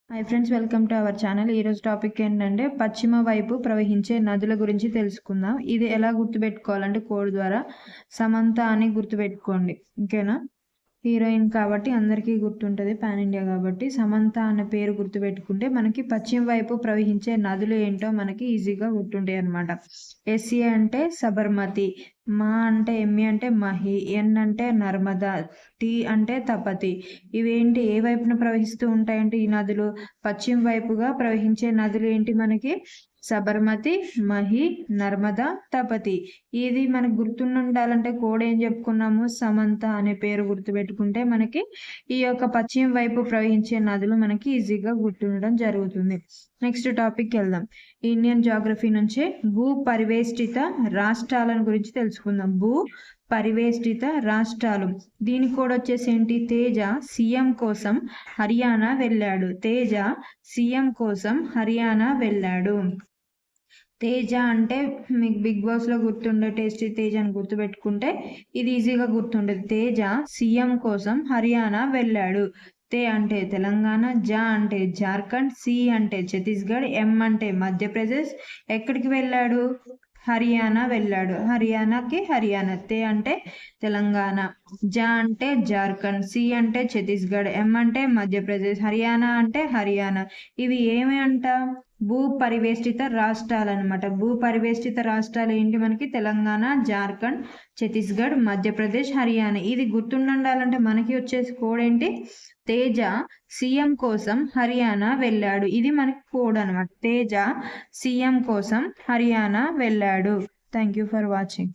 Hi friends, welcome to our channel. ఈరోజు topic ఏంటంటే పశ్చిమ వైపు ప్రవహించే నదుల గురించి తెలుసుకుందాం. ఇది ఎలా గుర్తుపెట్టుకోవాలంటే కోడ్ ద్వారా సమంత అని గుర్తుపెట్టుకోండి. ఓకేనా? హీరోయిన్ కాబట్టి అందరికీ గుర్తుంటుంది, పాన్ ఇండియా కాబట్టి. సమంత అనే పేరు గుర్తుపెట్టుకుంటే మనకి పశ్చిమ వైపు ప్రవహించే నదులు ఏంటో మనకి ఈజీగా గుర్తుంటాయి అనమాట. ఎస్ఏ అంటే సబర్మతి, మా అంటే ఎంఏ అంటే మహి, ఎన్ అంటే నర్మదా, టీ అంటే తపతి. ఇవేంటి ఏ వైపున ప్రవహిస్తూ ఉంటాయంటే ఈ నదులు పశ్చిమ వైపుగా ప్రవహించే నదులు ఏంటి మనకి సబర్మతి, మహి, నర్మదా, తపతి. ఇది మనకు గుర్తుండాలంటే కోడ్ ఏం చెప్పుకున్నాము, సమంత అనే పేరు గుర్తుపెట్టుకుంటే మనకి ఈ యొక్క పశ్చిమ వైపు ప్రవహించే నదులు మనకి ఈజీగా గుర్తుండడం జరుగుతుంది. నెక్స్ట్ టాపిక్ వెళ్దాం. ఇండియన్ జాగ్రఫీ నుంచి భూ పరివేష్టిత రాష్ట్రాలను గురించి తెలుసుకుందాం. భూ పరివేష్టిత రాష్ట్రాలు, దీని కూడా వచ్చేసి ఏంటి, తేజ సీఎం కోసం హర్యానా వెళ్ళాడు. తేజ సీఎం కోసం హర్యానా వెళ్ళాడు. తేజ అంటే మీకు బిగ్ బాస్లో గుర్తుండే టేస్టీ తేజ అని గుర్తుపెట్టుకుంటే ఇది ఈజీగా గుర్తుండేది. తేజ సీఎం కోసం హర్యానా వెళ్ళాడు. తే అంటే తెలంగాణ, జా అంటే జార్ఖండ్, సి అంటే ఛత్తీస్గఢ్, ఎం అంటే మధ్యప్రదేశ్. ఎక్కడికి వెళ్ళాడు? హర్యానా వెళ్ళాడు. హర్యానాకి హర్యానా. తే అంటే తెలంగాణ, జా అంటే జార్ఖండ్, సి అంటే ఛత్తీస్గఢ్, ఎం అంటే మధ్యప్రదేశ్, హర్యానా అంటే హర్యానా. ఇవి ఏమి అంట? భూ పరివేష్టిత రాష్ట్రాలు అనమాట. భూ పరివేష్టిత రాష్ట్రాలు ఏంటి మనకి? తెలంగాణ, జార్ఖండ్, ఛత్తీస్గఢ్, మధ్యప్రదేశ్, హర్యానా. ఇది గుర్తుండాలంటే మనకి వచ్చేసి కోడ్ ఏంటి? తేజ సీఎం కోసం హర్యానా వెళ్ళాడు. ఇది మనకి కోడ్ అనమాట. తేజ సీఎం కోసం హర్యానా వెళ్ళాడు. Thank you for watching.